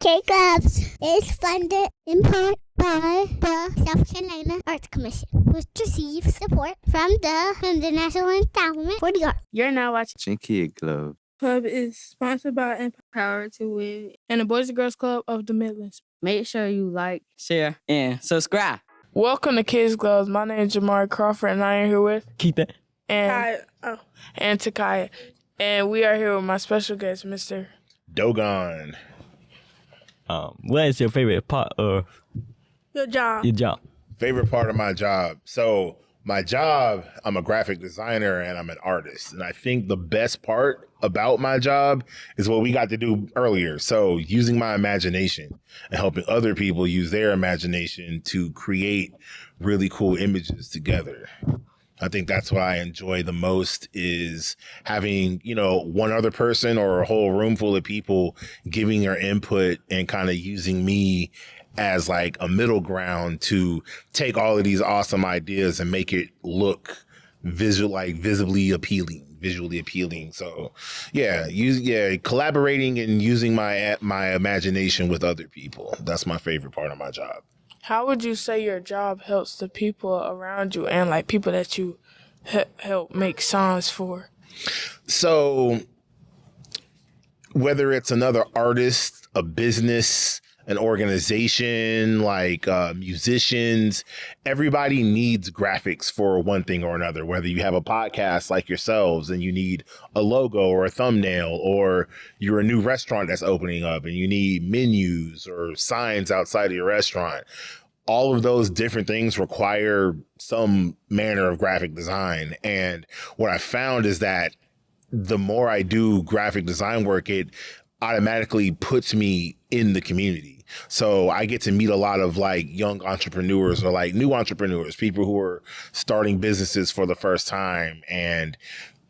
K Clubs is funded in part by the South Carolina Arts Commission, which receives support from the National Endowment for the Arts. You're now watching Kid Club. Club is sponsored by Empowered to Win and the Boys and Girls Club of the Midlands. Make sure you like, Share and subscribe. Welcome to Kids Clubs. My name is Jamari Crawford, and I am here with Keith. and Takaya. And we are here with my special guest, Mr. Dogon. What is your favorite part of Your job. your job? Favorite part of my job. So my job, I'm a graphic designer and I'm an artist. And I think the best part about my job is what we got to do earlier. So using my imagination and helping other people use their imagination to create really cool images together. I think that's what I enjoy the most is having, one other person or a whole room full of people giving their input and kind of using me as like a middle ground to take all of these awesome ideas and make it look visually appealing. So collaborating and using my imagination with other people. That's my favorite part of my job. How would you say your job helps the people around you and like people that you help make songs for? So whether it's another artist, a business, an organization, like musicians, everybody needs graphics for one thing or another. Whether you have a podcast like yourselves and you need a logo or a thumbnail, or you're a new restaurant that's opening up and you need menus or signs outside of your restaurant. All of those different things require some manner of graphic design. And what I found is that the more I do graphic design work, it automatically puts me in the community. So I get to meet a lot of like young entrepreneurs or like new entrepreneurs, people who are starting businesses for the first time. And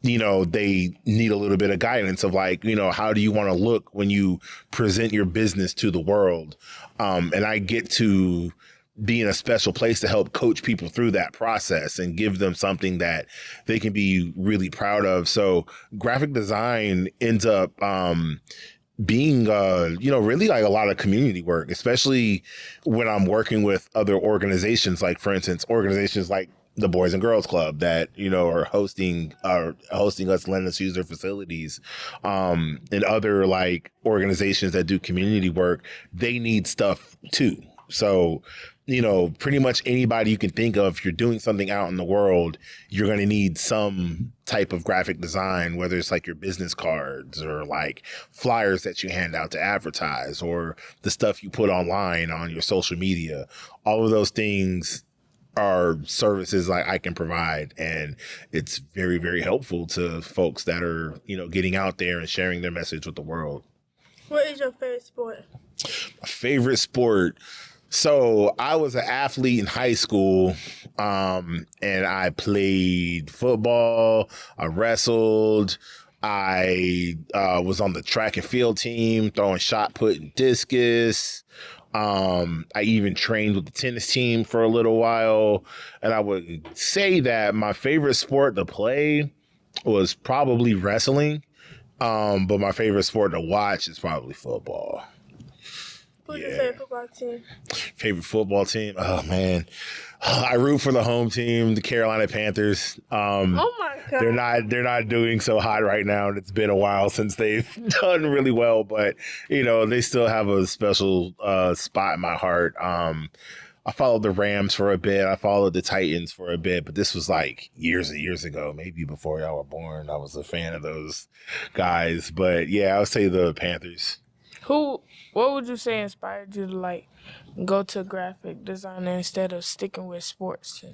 they need a little bit of guidance of like, how do you want to look when you present your business to the world? And I get to be in a special place to help coach people through that process and give them something that they can be really proud of. So graphic design ends up being, really like a lot of community work, especially when I'm working with other organizations, like, for instance, organizations like the Boys and Girls Club that, are hosting us, letting us use their facilities, and other like organizations that do community work. They need stuff too. So, pretty much anybody you can think of, if you're doing something out in the world, you're going to need some type of graphic design, whether it's like your business cards or like flyers that you hand out to advertise or the stuff you put online on your social media. All of those things are services like I can provide. And it's very, very helpful to folks that are, getting out there and sharing their message with the world. What is your favorite sport? My favorite sport. So I was an athlete in high school, and I played football, I wrestled, I was on the track and field team, throwing shot put and discus. I even trained with the tennis team for a little while. And I would say that my favorite sport to play was probably wrestling, but my favorite sport to watch is probably football. Who's your favorite football team? Favorite football team? Oh, man. I root for the home team, the Carolina Panthers. Oh, my God. They're not doing so hot right now, and it's been a while since they've done really well. But, they still have a special spot in my heart. I followed the Rams for a bit. I followed the Titans for a bit. But this was like years and years ago, maybe before y'all were born. I was a fan of those guys. But, yeah, I would say the Panthers. What would you say inspired you to like go to graphic design instead of sticking with sports?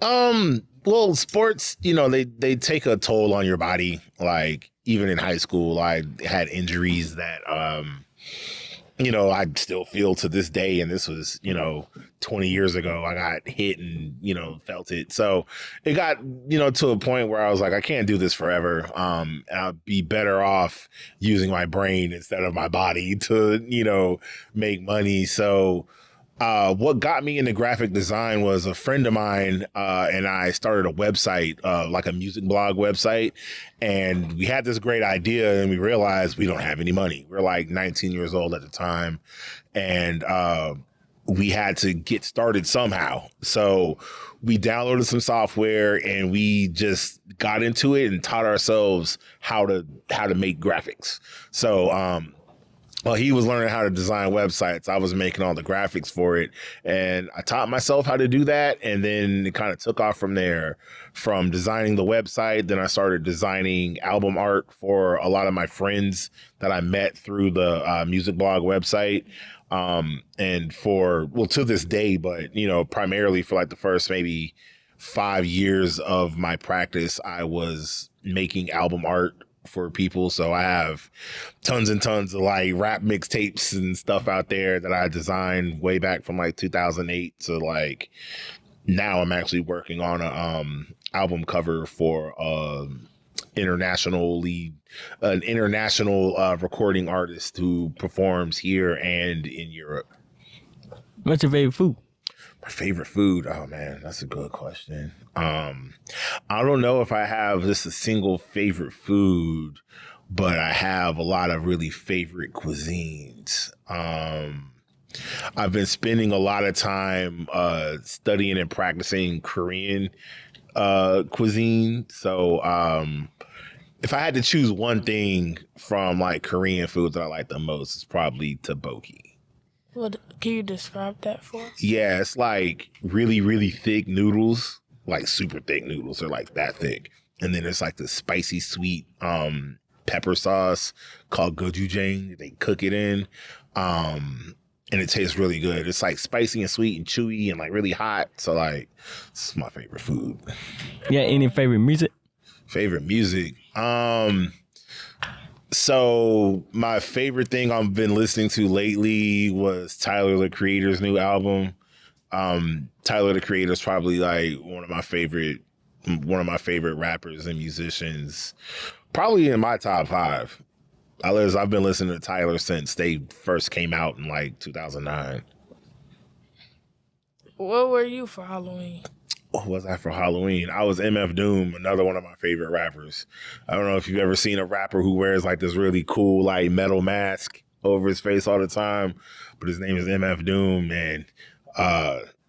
Well, sports, they take a toll on your body. Like even in high school, I had injuries that, I still feel to this day. And this was, 20 years ago, I got hit and, felt it. So it got, to a point where I was like, I can't do this forever. And I'll be better off using my brain instead of my body to, make money. So What got me into graphic design was a friend of mine and I started a website, like a music blog website. And we had this great idea and we realized we don't have any money. We're like 19 years old at the time. And we had to get started somehow. So we downloaded some software and we just got into it and taught ourselves how to make graphics. So, well, he was learning how to design websites. I was making all the graphics for it. And I taught myself how to do that. And then it kind of took off from there, from designing the website. Then I started designing album art for a lot of my friends that I met through the music blog website. And to this day, but, primarily for like the first maybe 5 years of my practice, I was making album art for people. So I have tons and tons of like rap mixtapes and stuff out there that I designed way back from like 2008 to like now. I'm actually working on a album cover for an international recording artist who performs here and in Europe. What's your favorite food? My favorite food? Oh man, that's a good question. I don't know if I have just a single favorite food, but I have a lot of really favorite cuisines. I've been spending a lot of time studying and practicing Korean cuisine. So if I had to choose one thing from like Korean food that I like the most, it's probably tteokbokki. What can you describe that for us? Yeah, it's like really, really thick noodles, like super thick noodles. They're like that thick. And then there's like the spicy sweet pepper sauce called gochujang that they cook it in. And it tastes really good. It's like spicy and sweet and chewy and like really hot. So like, it's my favorite food. Yeah, any favorite music? Favorite music? So my favorite thing I've been listening to lately was Tyler, the Creator's new album. Tyler, the Creator is probably like one of my favorite rappers and musicians, probably in my top 5. I've been listening to Tyler since they first came out in like 2009. What were you for Halloween? What was I for Halloween? I was MF Doom, another one of my favorite rappers. I don't know if you've ever seen a rapper who wears like this really cool like metal mask over his face all the time, but his name is MF Doom, and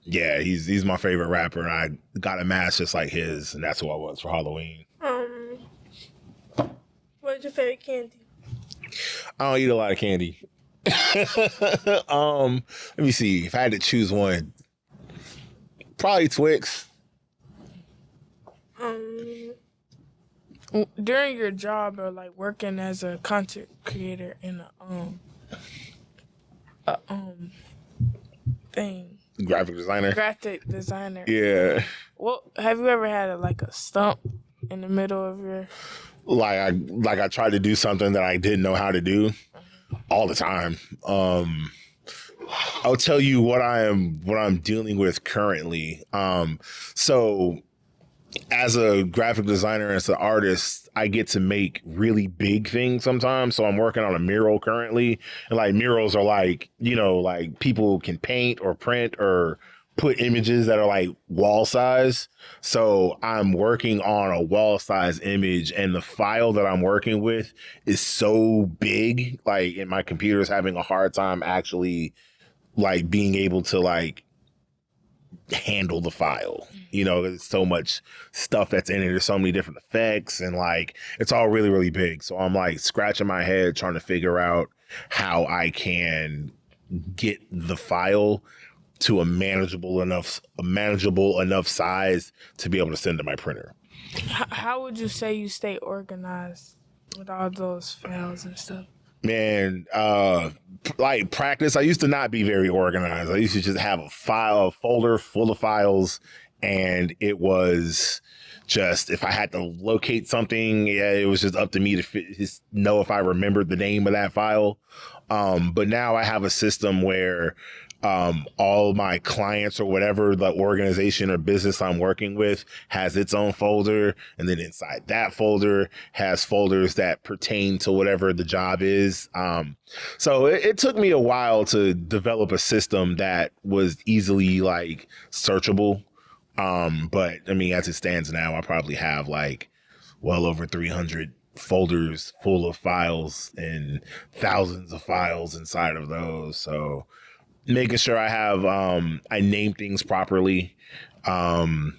yeah, he's my favorite rapper, and I got a mask just like his, and that's who I was for Halloween. What's your favorite candy? I don't eat a lot of candy. Let me see. If I had to choose one, probably Twix. During your job or like working as a content creator in a thing, Graphic designer. Yeah. Well, have you ever had a stump in the middle of your? Like I tried to do something that I didn't know how to do all the time. I'll tell you what I'm dealing with currently. So as a graphic designer, as an artist, I get to make really big things sometimes. So I'm working on a mural currently, and like murals are like, like people can paint or print or put images that are like wall size. So I'm working on a wall size image, and the file that I'm working with is so big, like, and my computer is having a hard time actually like being able to like handle the file. There's so much stuff that's in it. There's so many different effects, and like it's all really, really big. So I'm like scratching my head trying to figure out how I can get the file to a manageable enough size to be able to send to my printer. How would you say you stay organized with all those files and stuff? Man, like practice. I used to not be very organized. I used to just have a folder full of files, and it was just, if I had to locate something, yeah, it was just up to me to just know if I remembered the name of that file. But now I have a system where all my clients or whatever the organization or business I'm working with has its own folder. And then inside that folder has folders that pertain to whatever the job is. So it took me a while to develop a system that was easily like searchable. But I mean, as it stands now, I probably have like well over 300 folders full of files and thousands of files inside of those. So making sure I have, I name things properly, and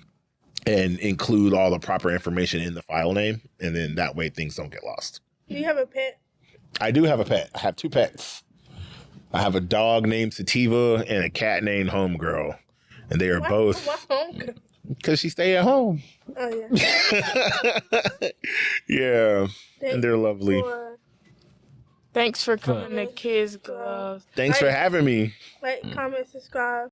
include all the proper information in the file name. And then that way things don't get lost. Do you have a pet? I do have a pet. I have 2 pets. I have a dog named Sativa and a cat named Homegirl. And they are both because she stay at home. Oh, yeah. Yeah. And they're lovely. Thanks for coming to Kids Gloves. Thanks for having me. Like, comment, subscribe.